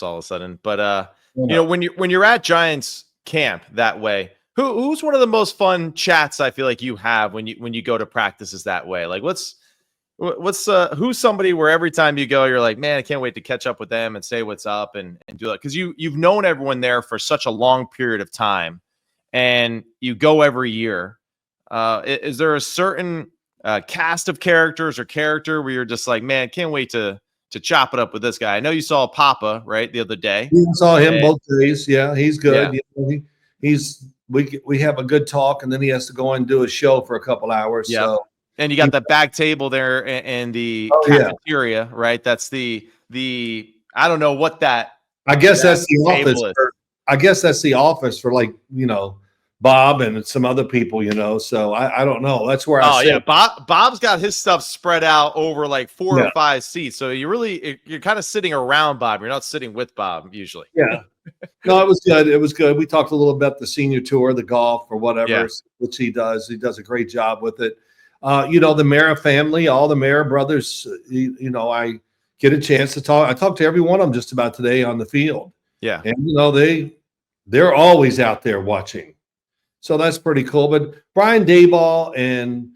all of a sudden. But when you're at Giants camp that way, who's one of the most fun chats I feel like you have when you go to practices that way? Like what's who's somebody where every time you go, you're like, man, I can't wait to catch up with them and say what's up and do that. Cause you've known everyone there for such a long period of time and you go every year. Is there a certain cast of characters or character where you're just like, man, can't wait to chop it up with this guy? I know you saw Papa right the other day. We saw him both days. Yeah, he's good. Yeah. We have a good talk, and then he has to go and do a show for a couple hours. Yeah. So. And you got the back table there in the cafeteria, right? That's the I don't know what that. I guess that's the office. I guess that's the office for Bob and some other people, So I don't know. That's where I. Oh yeah, Bob's got his stuff spread out over like 4 or 5 seats. So you're kind of sitting around Bob. You're not sitting with Bob usually. Yeah. No, it was good. It was good. We talked a little bit about the senior tour, the golf or whatever, which he does. He does a great job with it. The Mara family, all the Mara brothers, I get a chance to talk. I talked to every one of them just about today on the field. Yeah. And, they're always out there watching. So that's pretty cool. But Brian Daboll and,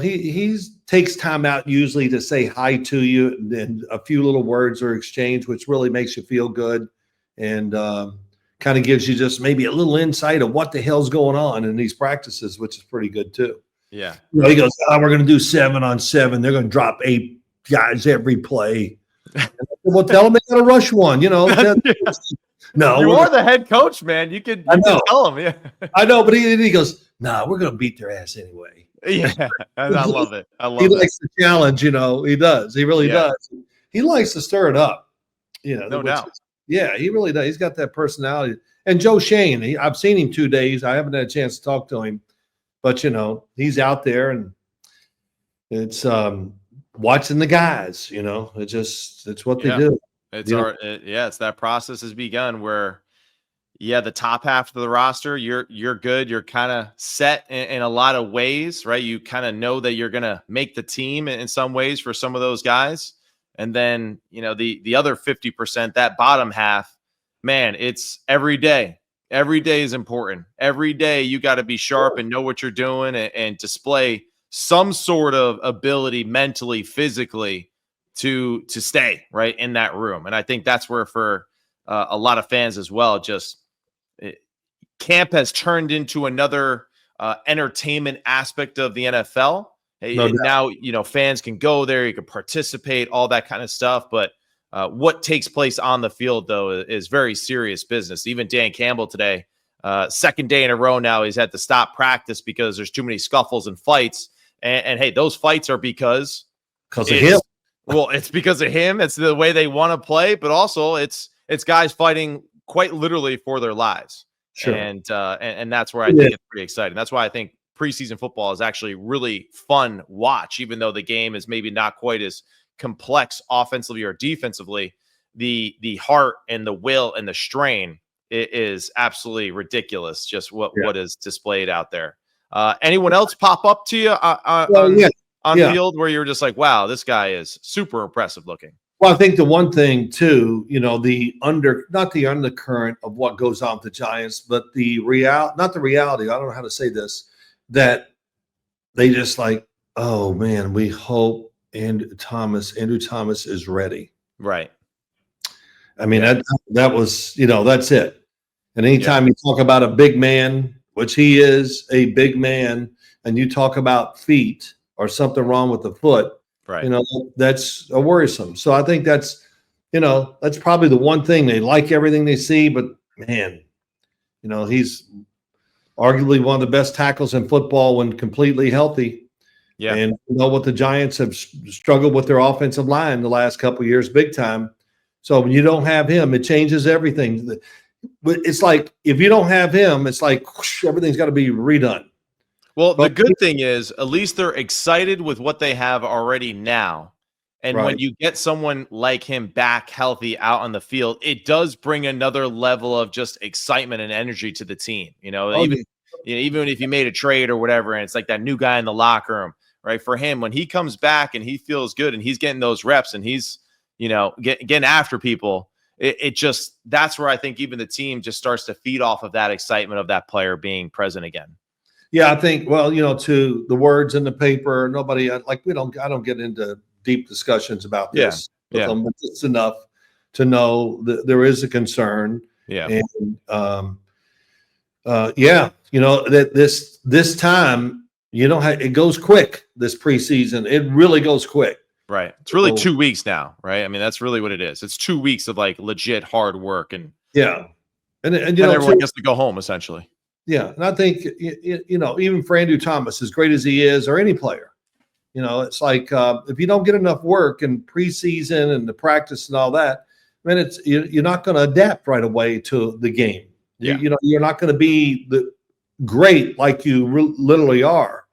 he takes time out usually to say hi to you and a few little words are exchanged, which really makes you feel good and kind of gives you just maybe a little insight of what the hell's going on in these practices, which is pretty good too. Yeah. He goes, we're going to do 7-on-7. They're going to drop 8 guys every play. Well, tell them they got to rush one, No, you are the head coach, man. You can tell them. Yeah. I know, but he goes, we're going to beat their ass anyway. Yeah. I love it. He likes the challenge, He does. He really does. He likes to stir it up, No doubt. Yeah, he really does. He's got that personality. And Joe Shane, I've seen him 2 days. I haven't had a chance to talk to him. But, he's out there and it's watching the guys, it's what they do. It's that process has begun where, the top half of the roster, you're good. You're kind of set in a lot of ways, right? You kind of know that you're going to make the team in some ways for some of those guys. And then, the other 50%, that bottom half, man, it's every day. Every day is important. Every day you got to be sharp and know what you're doing and display some sort of ability mentally, physically to stay right in that room. And I think that's where for a lot of fans as well, camp has turned into another entertainment aspect of the NFL. Now, fans can go there, you can participate, all that kind of stuff. But what takes place on the field, though, is very serious business. Even Dan Campbell today, second day in a row now, he's had to stop practice because there's too many scuffles and fights. And hey, those fights are because of him. Well, it's because of him. It's the way they want to play, but also it's guys fighting quite literally for their lives. Sure. And that's where I think it's pretty exciting. That's why I think preseason football is actually really fun watch, even though the game is maybe not quite as complex offensively or defensively. The heart and the will and the strain is absolutely ridiculous. Just what is displayed out there. Anyone else pop up to you on field where you're just like, wow, this guy is super impressive looking? Well, I think the one thing too, not the undercurrent of what goes on with the Giants, but not the reality. I don't know how to say this, that they just like, oh man, we hope Andrew Thomas is ready. Right. I mean, that was, that's it. And anytime you talk about a big man, which he is a big man, and you talk about feet or something wrong with the foot, right? That's a worrisome. So I think that's probably the one thing. They like everything they see, but man, he's arguably one of the best tackles in football when completely healthy. Yeah. And what the Giants have struggled with their offensive line the last couple of years, big time. So when you don't have him, it changes everything. It's like if you don't have him, it's like whoosh, everything's got to be redone. Well, the good thing is at least they're excited with what they have already now. And when you get someone like him back healthy out on the field, it does bring another level of just excitement and energy to the team. Even if you made a trade or whatever, and it's like that new guy in the locker room, right? For him, when he comes back and he feels good and he's getting those reps and he's, getting after people, it just, that's where I think even the team just starts to feed off of that excitement of that player being present again. Yeah, I think, well, to the words in the paper, nobody, I don't get into deep discussions about this with them, but it's enough to know that there is a concern. Yeah. And that this time, it goes quick, this preseason. It really goes quick. Right. It's really 2 weeks now, right? I mean, that's really what it is. It's 2 weeks of like legit hard work, and and everyone gets to go home essentially. Yeah, and I think even for Andrew Thomas, as great as he is, or any player, it's like if you don't get enough work in preseason and the practice and all that, then you're not going to adapt right away to the game. Yeah. You're not going to be great like you literally are.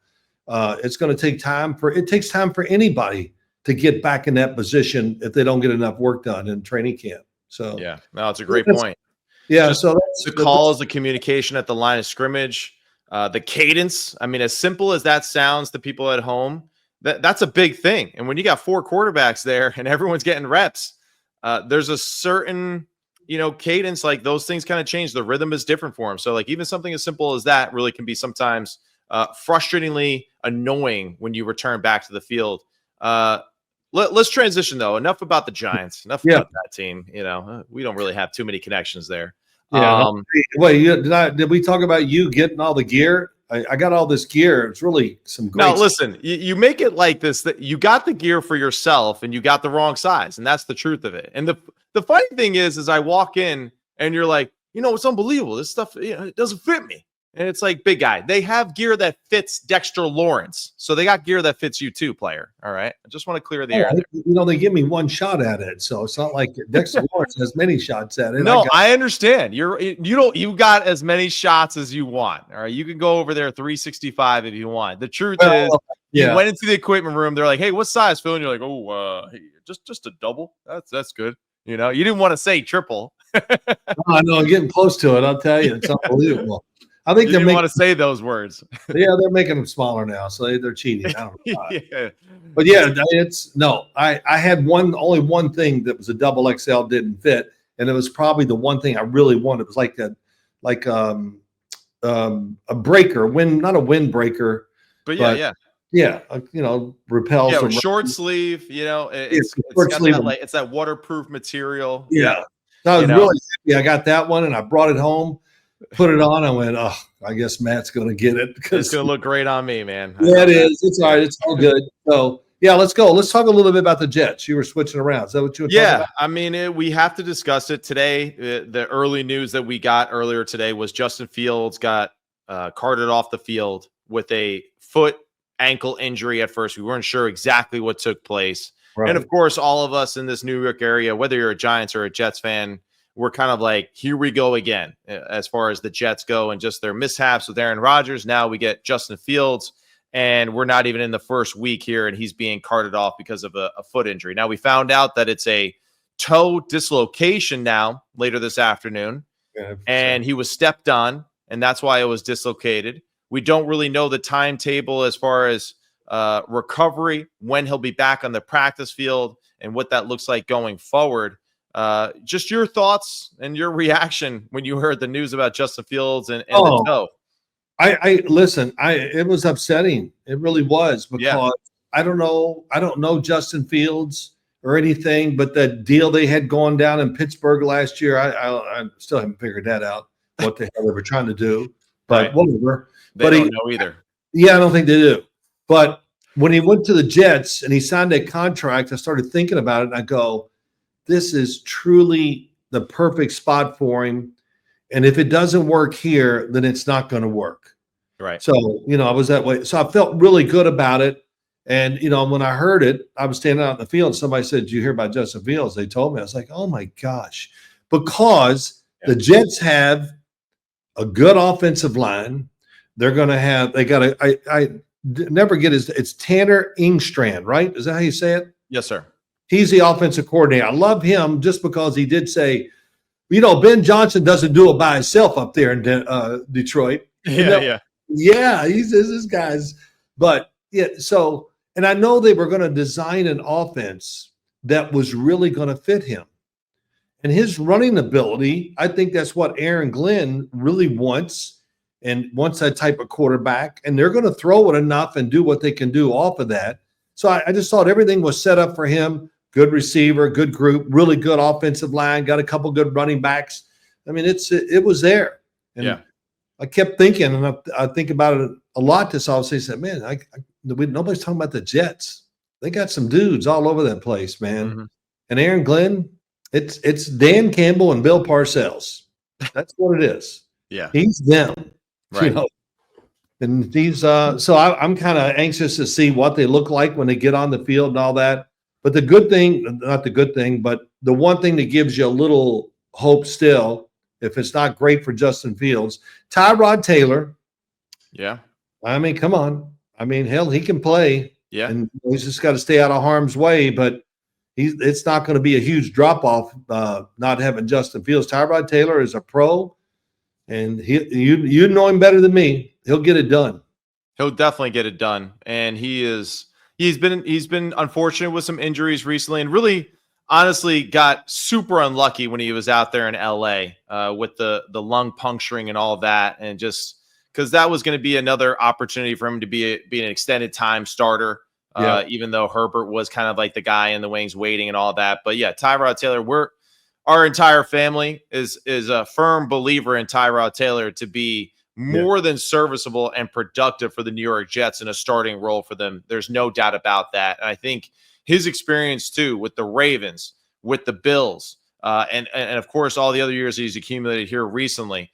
It's going to take time it takes time for anybody to get back in that position if they don't get enough work done in training camp. So yeah, no, it's a great point. Yeah, just so that's the calls, the communication at the line of scrimmage, the cadence. I mean, as simple as that sounds to people at home, that's a big thing. And when you got 4 quarterbacks there and everyone's getting reps, there's a certain, cadence. Like those things kind of change. The rhythm is different for them. So like even something as simple as that really can be sometimes frustratingly annoying when you return back to the field. Let's transition though. Enough about the Giants. Enough about that team. We don't really have too many connections there. Yeah. Wait, did we talk about you getting all the gear? I got all this gear. It's really some great. Now listen, you make it like this, that you got the gear for yourself and you got the wrong size, and that's the truth of it. And the funny thing is I walk in and you're like, it's unbelievable. This stuff, it doesn't fit me. And it's like, big guy, they have gear that fits Dexter Lawrence. So they got gear that fits you too, player. All right. I just want to clear the air there. They give me one shot at it. So it's not like Dexter Lawrence has many shots at it. No, I understand. You got as many shots as you want. All right. You can go over there 365 if you want. The truth is you went into the equipment room. They're like, hey, what size, Phil? And you're like, hey, just a double. That's good. You didn't want to say triple. I know. I'm getting close to it. I'll tell you. It's unbelievable. I think they want to say those words. Yeah, they're making them smaller now, so they're cheating. I don't know. But yeah, I had only one thing that was a double XL didn't fit, and it was probably the one thing I really wanted. It was like a breaker, not a windbreaker, but repels. Yeah, short sleeve. It's that waterproof material. Yeah. So I was really happy. I got that one, and I brought it home. Put it on. I went, I guess Matt's going to get it because it's going to look great on me, man. Yeah, it is. It's all right. It's all good. So, yeah, let's go. Let's talk a little bit about the Jets. You were switching around. Is that what you were talking about? I mean, we have to discuss it today. The early news that we got earlier today was Justin Fields got carted off the field with a foot ankle injury at first. We weren't sure exactly what took place. Right. And, of course, all of us in this New York area, whether you're a Giants or a Jets fan, we're kind of like, here we go again, as far as the Jets go and just their mishaps with Aaron Rodgers. Now we get Justin Fields, and we're not even in the first week here, and he's being carted off because of a foot injury. Now we found out that it's a toe dislocation now later this afternoon, and he was stepped on, and that's why it was dislocated. We don't really know the timetable as far as recovery, when he'll be back on the practice field, and what that looks like going forward. Just your thoughts and your reaction when you heard the news about Justin Fields and the toe. Listen, it was upsetting. It really was, because I don't know Justin Fields or anything, but the deal they had going down in Pittsburgh last year, I still haven't figured that out, what the hell they were trying to do, but whatever. They don't know either. Yeah, I don't think they do. But when he went to the Jets and he signed a contract, I started thinking about it, and I go, this is truly the perfect spot for him. And if it doesn't work here, then it's not going to work. Right. So, I was that way. So I felt really good about it. And, when I heard it, I was standing out in the field and somebody said, "Did you hear about Justin Fields?" They told me. I was like, oh my gosh, because the Jets have a good offensive line. They're going to have, I never get it's Tanner Engstrand, right? Is that how you say it? Yes, sir. He's the offensive coordinator. I love him just because he did say, Ben Johnson doesn't do it by himself up there in Detroit. Yeah, he's this guy's. But so, and I know they were going to design an offense that was really going to fit him. And his running ability, I think that's what Aaron Glenn really wants and wants that type of quarterback. And they're going to throw it enough and do what they can do off of that. So I just thought everything was set up for him. Good receiver, good group, really good offensive line, got a couple good running backs. I mean, it was there. And Yeah. I kept thinking, and I think about it a lot this offseason. Said, man, nobody's talking about the Jets. They got some dudes all over that place, man. Mm-hmm. And Aaron Glenn, it's Dan Campbell and Bill Parcells. That's what it is. Yeah. He's them. Right. You know, and these so I'm kind of anxious to see what they look like when they get on the field and all that. But the good thing, not the good thing, but the one thing that gives you a little hope still, if it's not great for Justin Fields, Tyrod Taylor. Yeah. I mean, come on. I mean, hell, he can play. Yeah. And he's just got to stay out of harm's way, but it's not going to be a huge drop-off not having Justin Fields. Tyrod Taylor is a pro, and you know him better than me. He'll get it done. He'll definitely get it done. And he's been unfortunate with some injuries recently, and really honestly got super unlucky when he was out there in LA with the lung puncturing and all of that, and just because that was going to be another opportunity for him to be an extended time starter. Even though Herbert was kind of like the guy in the wings waiting and all that. But yeah, Tyrod Taylor, our entire family is a firm believer in Tyrod Taylor to be more than serviceable and productive for the New York Jets in a starting role for them. There's no doubt about that. And I think his experience too with the Ravens, with the Bills, and of course all the other years he's accumulated here recently,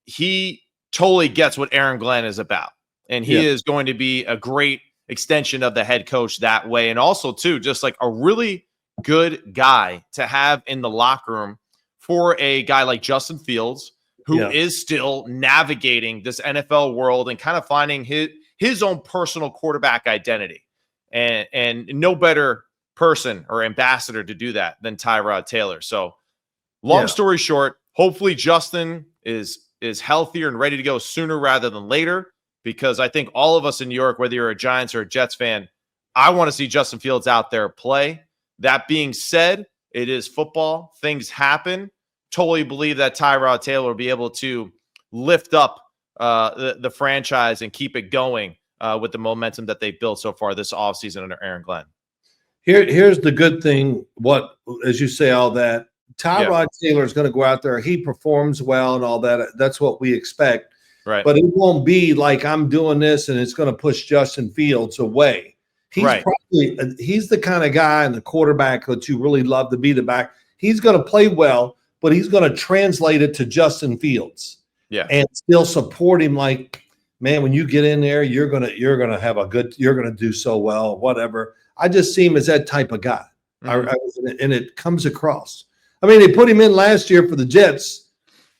he totally gets what Aaron Glenn is about. And he is going to be a great extension of the head coach that way. And also too, just like a really good guy to have in the locker room for a guy like Justin Fields, who is still navigating this NFL world and kind of finding his own personal quarterback identity. And no better person or ambassador to do that than Tyrod Taylor. So long story short, hopefully Justin is healthier and ready to go sooner rather than later. Because I think all of us in New York, whether you're a Giants or a Jets fan, I want to see Justin Fields out there play. That being said, it is football. Things happen. Totally believe that Tyrod Taylor will be able to lift up the franchise and keep it going with the momentum that they've built so far this offseason under Aaron Glenn. Here's the good thing. As you say all that, Tyrod Taylor is going to go out there. He performs well and all that. That's what we expect. Right. But it won't be like I'm doing this and it's going to push Justin Fields away. He's the kind of guy and the quarterback that you really love to be the back. He's going to play well, but he's going to translate it to Justin Fields. Yeah. And still support him like, man, when you get in there, you're going to you're going to do so well, whatever. I just see him as that type of guy. Mm-hmm. And it comes across. I mean, they put him in last year for the Jets.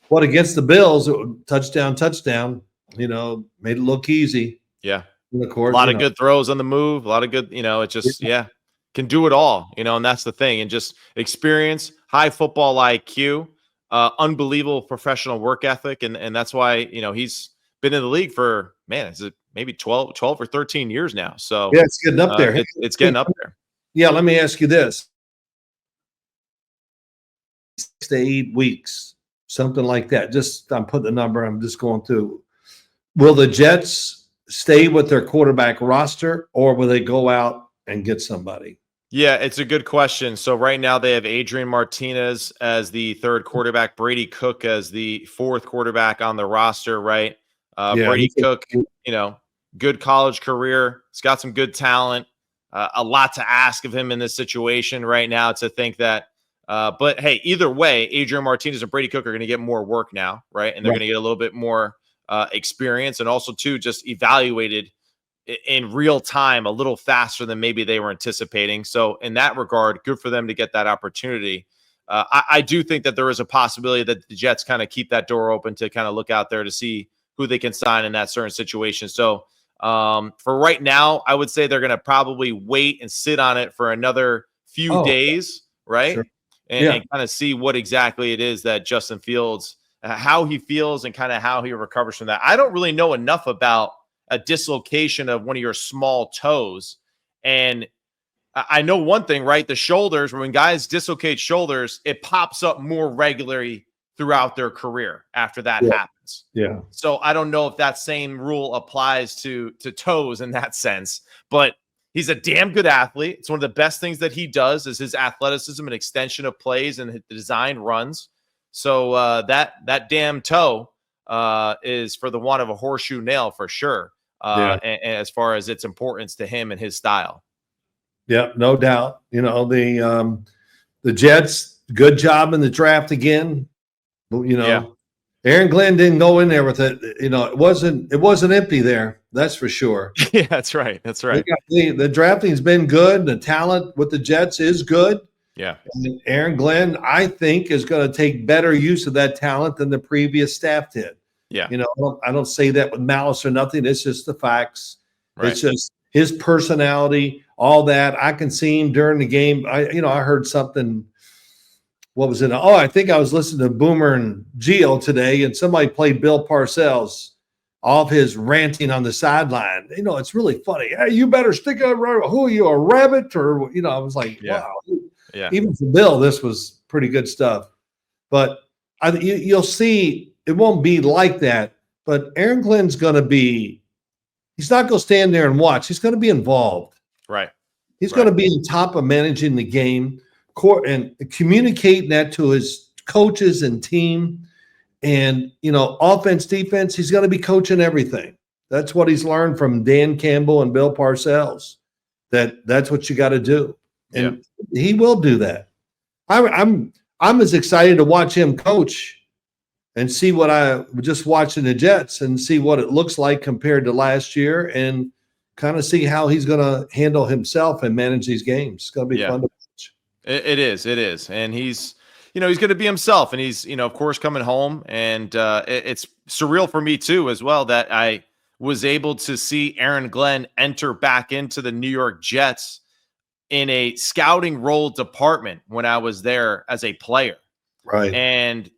What against the Bills? Touchdown. You know, made it look easy. Yeah, of course, a lot of good throws on the move. A lot of good. You know, it just can do it all. You know, and that's the thing. And just experience, high football IQ, unbelievable professional work ethic, and that's why he's been in the league for is it maybe 12 or 13 years now. So yeah, it's getting up there. It's getting up there. Yeah, let me ask you this: 6 to 8 weeks. Something like that. I'm putting the number. I'm just going through. Will the Jets stay with their quarterback roster, or will they go out and get somebody? Yeah, it's a good question. So right now they have Adrian Martinez as the third quarterback, Brady Cook as the fourth quarterback on the roster, right? Brady Cook, good college career. He's got some good talent. A lot to ask of him in this situation right now to think that. But hey, either way, Adrian Martinez and Brady Cook are going to get more work now, right? And they're going to get a little bit more experience, and also too just evaluated in real time a little faster than maybe they were anticipating. So in that regard, good for them to get that opportunity. I do think that there is a possibility that the Jets kind of keep that door open to kind of look out there to see who they can sign in that certain situation. So for right now, I would say they're going to probably wait and sit on it for another few days, right? Sure. And kind of see what exactly it is that Justin Fields, how he feels and kind of how he recovers from that. I don't really know enough about a dislocation of one of your small toes. And I know one thing, right? The shoulders, when guys dislocate shoulders, it pops up more regularly throughout their career after that Yeah. happens. Yeah. So I don't know if that same rule applies to toes in that sense, but he's a damn good athlete. It's one of the best things that he does is his athleticism and extension of plays and the design runs. So that damn toe is for the want of a horseshoe nail for sure. Yeah. And as far as its importance to him and his style. Yeah, no doubt. The Jets, good job in the draft again. Yeah. Aaron Glenn didn't go in there with it. It wasn't empty there. That's for sure. Yeah, that's right. That's right. The drafting's been good. The talent with the Jets is good. Yeah. And Aaron Glenn, I think, is going to take better use of that talent than the previous staff did. Yeah. I don't say that with malice or nothing. It's just the facts. Right. It's just his personality, all that. I can see him during the game. I heard something. What was it? Oh, I think I was listening to Boomer and Gio today, and somebody played Bill Parcells off his ranting on the sideline. It's really funny. Hey, you better stick a who are you, a rabbit? Or I was like, wow. Yeah. Even for Bill, this was pretty good stuff. But you'll see it won't be like that. But Aaron Glenn's going to be. He's not going to stand there and watch. He's going to be involved. Right. He's going to be on top of managing the game and communicating that to his coaches and team. And, offense, defense, he's going to be coaching everything. That's what he's learned from Dan Campbell and Bill Parcells, that's what you got to do. And he will do that. I'm as excited to watch him coach and see what I just watching the Jets and see what it looks like compared to last year and kind of see how he's going to handle himself and manage these games. It's going to be fun to watch. It is. And he's going to be himself, and he's, of course, coming home, and it's surreal for me too, as well, that I was able to see Aaron Glenn enter back into the New York Jets in a scouting role department when I was there as a player. Right. And,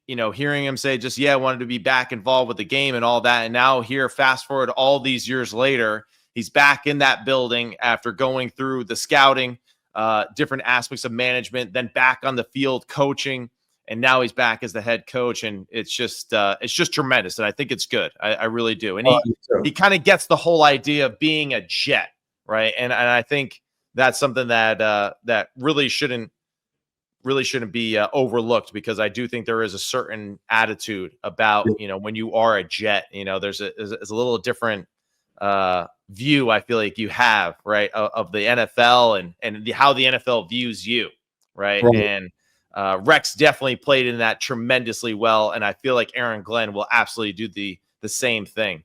hearing him say I wanted to be back involved with the game and all that. And now here, fast forward all these years later, he's back in that building after going through the scouting, different aspects of management, then back on the field coaching. And now he's back as the head coach. And it's just tremendous. And I think it's good. I really do. And he kind of gets the whole idea of being a Jet. Right. And I think that's something that really shouldn't be overlooked, because I do think there is a certain attitude about, when you are a Jet, there's a little different view I feel like you have, right, of the NFL and how the NFL views you, right? And Rex definitely played in that tremendously well, and I feel like Aaron Glenn will absolutely do the same thing.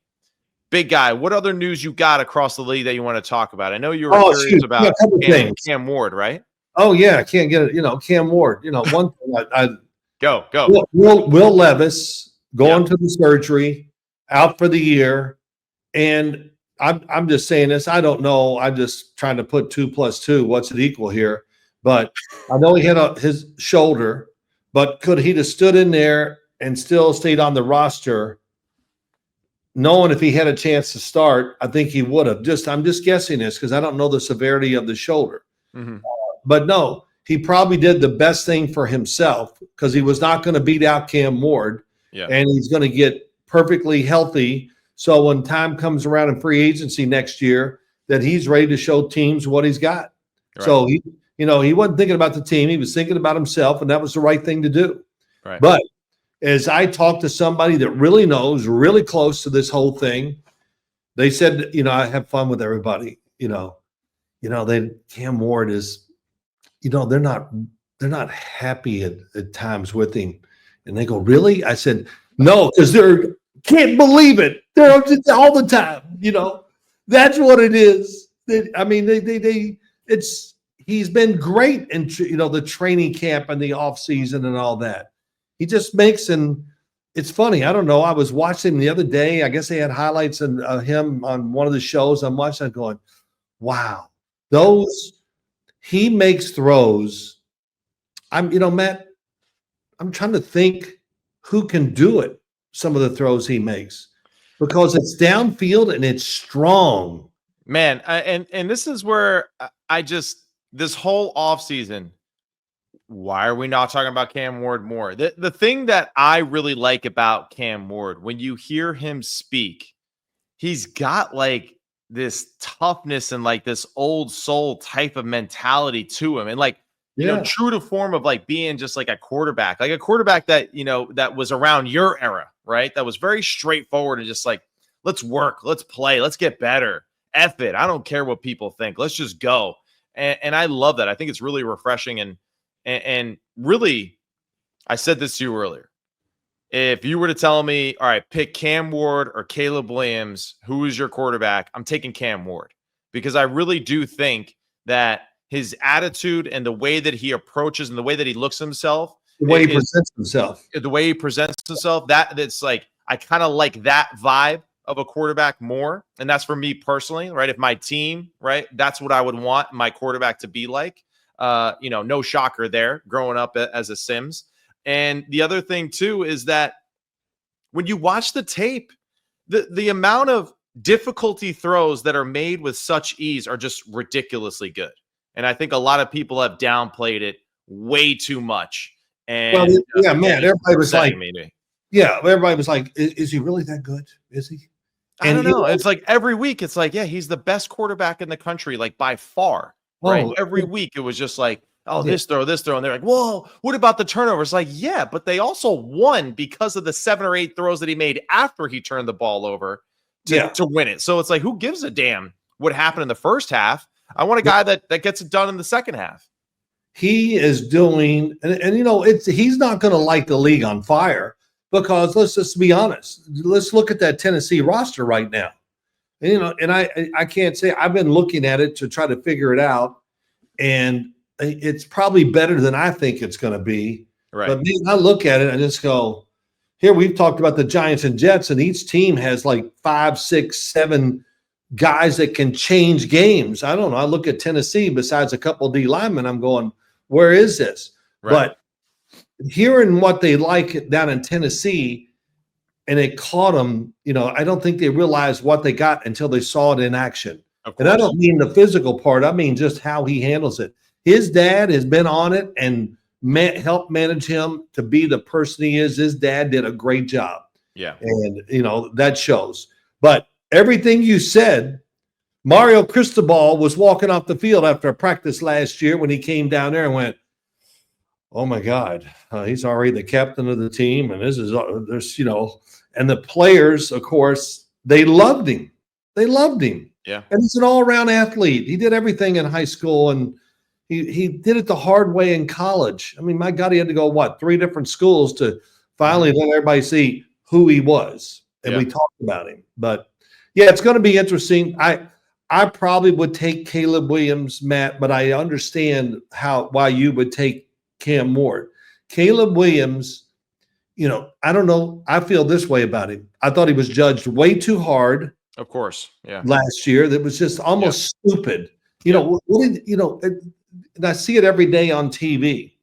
Big guy, what other news you got across the league that you want to talk about? I know you were curious about Cam Ward, right? Oh yeah, I can't get it. Cam Ward. One thing I go. Will Levis going to the surgery, out for the year, and I'm just saying this. I don't know. I'm just trying to put 2 + 2. What's it equal here? But I know he had his shoulder. But could he have stood in there and still stayed on the roster? Knowing if he had a chance to start, I think he would have. I'm just guessing this because I don't know the severity of the shoulder. Mm-hmm. But no, he probably did the best thing for himself because he was not going to beat out Cam Ward. Yeah. And he's going to get perfectly healthy. So when time comes around in free agency next year, that he's ready to show teams what he's got. Right. So he wasn't thinking about the team. He was thinking about himself, and that was the right thing to do. Right. But as I talked to somebody that really knows, really close to this whole thing, they said, I have fun with everybody. Cam Ward is, they're not happy at times with him. And they go, really? I said, no, because can't believe it. They're just all the time, That's what it is. He's been great in the training camp and the off season and all that. He just makes, and it's funny. I don't know. I was watching him the other day. I guess they had highlights of him on one of the shows. I'm watching it going, wow, he makes throws. Matt, I'm trying to think who can do it. Some of the throws he makes, because it's downfield and it's strong. Man, and this is where I just this whole offseason, why are we not talking about Cam Ward more? The thing that I really like about Cam Ward, when you hear him speak, he's got like this toughness and like this old soul type of mentality to him. And like, true to form of like being just like a quarterback that, that was around your era, right? That was very straightforward and just like, let's work, let's play, let's get better. F it. I don't care what people think. Let's just go. And I love that. I think it's really refreshing. And really, I said this to you earlier. If you were to tell me, all right, pick Cam Ward or Caleb Williams, who is your quarterback? I'm taking Cam Ward because I really do think that his attitude and the way that he approaches and the way that he looks himself, the way he presents himself, that's like, I kind of like that vibe of a quarterback more. And that's for me personally, right? If my team, right, that's what I would want my quarterback to be like. No shocker there growing up as a Sims. And the other thing too is that when you watch the tape, the amount of difficulty throws that are made with such ease are just ridiculously good. And I think a lot of people have downplayed it way too much. And man, everybody was like, everybody was like, is he really that good? Is he? I don't know. It's like every week, it's like, yeah, he's the best quarterback in the country, like by far. Right. Every week it was just like, this throw. And they're like, whoa, what about the turnovers? Like, yeah, but they also won because of the 7 or 8 throws that he made after he turned the ball over to win it. So it's like, who gives a damn what happened in the first half? I want a guy that gets it done in the second half. He is doing, and he's not going to light the league on fire because let's just be honest. Let's look at that Tennessee roster right now. And I can't say I've been looking at it to try to figure it out, and it's probably better than I think it's going to be. Right. But I look at it and just go, here we've talked about the Giants and Jets, and each team has like 5, 6, 7 guys that can change games. I don't know. I look at Tennessee besides a couple of D linemen, I'm going, where is this? Right. But hearing what they like down in Tennessee, and it caught them, I don't think they realized what they got until they saw it in action. And I don't mean the physical part. I mean just how he handles it. His dad has been on it and helped manage him to be the person he is. His dad did a great job. Yeah. And, that shows. But everything you said, Mario Cristobal was walking off the field after a practice last year when he came down there and went, oh, my God, he's already the captain of the team. And and the players, of course, they loved him. Yeah. And he's an all-around athlete. He did everything in high school, and he did it the hard way in college. I mean, my God, he had to go, 3 different schools to finally let everybody see who he was. And we talked about him. But, it's going to be interesting. I probably would take Caleb Williams, Matt, but I understand why you would take Cam Ward. Caleb Williams, I don't know. I feel this way about him. I thought he was judged way too hard. Of course. Yeah. Last year, that was just almost stupid. And I see it every day on TV,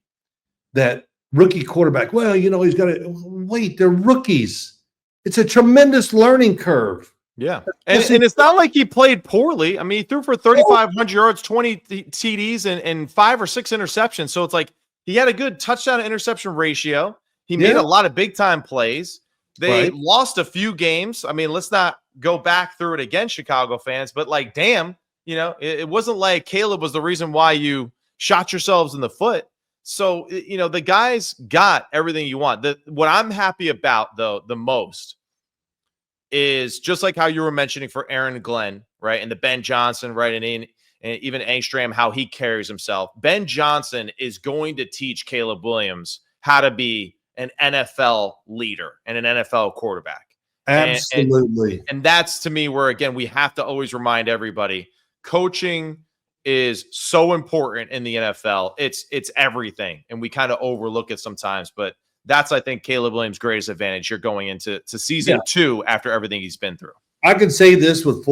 that rookie quarterback. Well, he's got to wait. They're rookies. It's a tremendous learning curve. Yeah. And it's not like he played poorly. I mean, he threw for 3,500 yards, 20 TDs, and 5 or 6 interceptions. So it's like he had a good touchdown to interception ratio. He made a lot of big time plays. They lost a few games. I mean, let's not go back through it again, Chicago fans, but like, damn, it wasn't like Caleb was the reason why you shot yourselves in the foot. So, the guys got everything you want. What I'm happy about, though, the most is just like how you were mentioning for Aaron Glenn, right? And the Ben Johnson, right? And even Angstrom, how he carries himself. Ben Johnson is going to teach Caleb Williams how to be an NFL leader and an NFL quarterback. Absolutely. And that's, to me, where, again, we have to always remind everybody, coaching is so important in the NFL. It's everything. And we kind of overlook it sometimes, but that's, I think, Caleb Williams' greatest advantage. You're going into season 2 after everything he's been through. I can say this with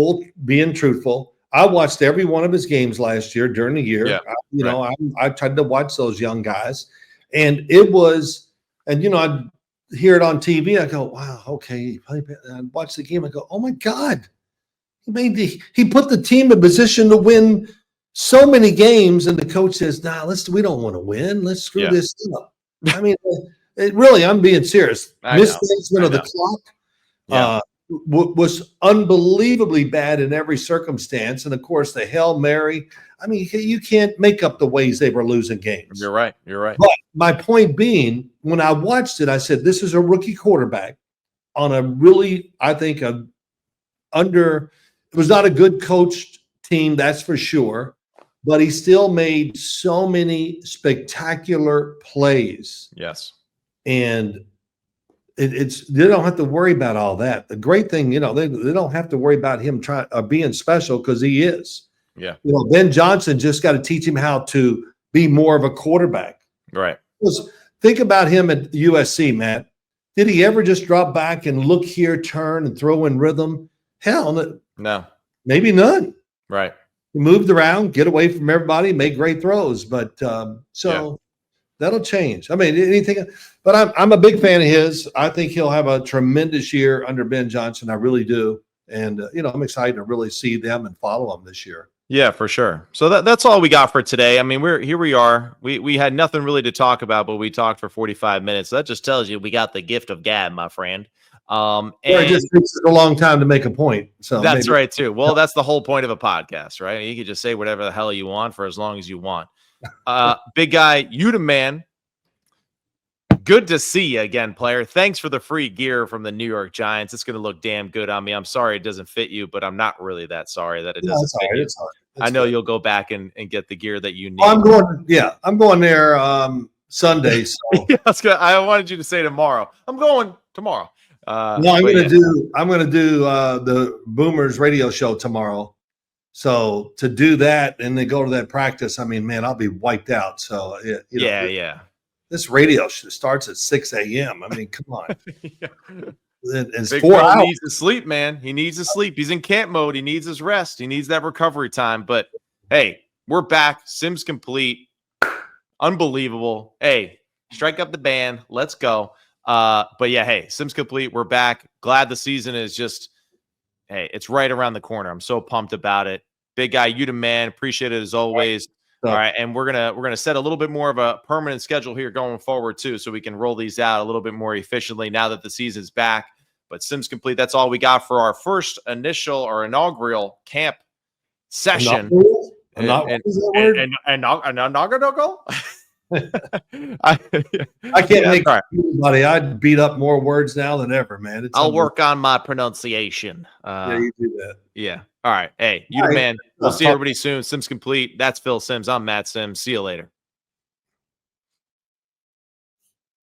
being truthful. I watched every one of his games last year during the year. Yeah, I tried to watch those young guys, and it was, I'd hear it on TV. I go, wow, okay. I'd watch the game. I go, oh my God, he put the team in position to win so many games, and the coach says, "Nah, we don't want to win. Let's screw Yeah. this up." I mean, really, I'm being serious. I know. Mismanagement of the clock Yeah. was unbelievably bad in every circumstance, and of course, the Hail Mary. I mean, you can't make up the ways they were losing games. You're right. You're right. But my point being, when I watched it, I said, "This is a rookie quarterback on a really, I think, it was not a good coached team, that's for sure, but he still made so many spectacular plays." Yes. And they don't have to worry about all that. The great thing, they don't have to worry about him being special, because he is. Yeah. Ben Johnson just got to teach him how to be more of a quarterback. Right. Because think about him at USC, Matt. Did he ever just drop back and look here, turn, and throw in rhythm? Hell, No. maybe none. Right. He moved around, get away from everybody, make great throws. But that'll change. I mean, anything. But I'm a big fan of his. I think he'll have a tremendous year under Ben Johnson. I really do. And I'm excited to really see them and follow them this year. Yeah, for sure. So that's all we got for today. I mean, we are. We had nothing really to talk about, but we talked for 45 minutes. So that just tells you we got the gift of gab, my friend. And it just takes a long time to make a point. So that's right too. Well, that's the whole point of a podcast, right? You can just say whatever the hell you want for as long as you want. Big guy, you the man. Good to see you again, player. Thanks for the free gear from the New York Giants. It's going to look damn good on me. I'm sorry it doesn't fit you, but I'm not really that sorry that it doesn't fit you. I know you'll go back and get the gear that you need. I'm going there Sunday. So. I wanted you to say tomorrow. I'm going tomorrow. I'm going to do the Boomers radio show tomorrow. So to do that and then go to that practice, I mean, man, I'll be wiped out. So yeah. This radio starts at 6 a.m. I mean, come on. It's Big 4 hours. He needs to sleep, man. He needs to sleep. He's in camp mode. He needs his rest. He needs that recovery time. But hey, we're back. Sims complete. Unbelievable. Hey, strike up the band. Let's go. But yeah, hey, Sims complete. We're back. Glad the season is just, hey, it's right around the corner. I'm so pumped about it. Big guy, you the man. Appreciate it as always. All right, and we're gonna set a little bit more of a permanent schedule here going forward too, so we can roll these out a little bit more efficiently now that the season's back. But Sims complete. That's all we got for our first inaugural camp session. Inaugural. I can't make anybody. I'd beat up more words now than ever, man. I'll work on my pronunciation. You do that. Yeah. All right. Hey, you the man. We'll see everybody soon. Sims complete. That's Phil Sims. I'm Matt Sims. See you later.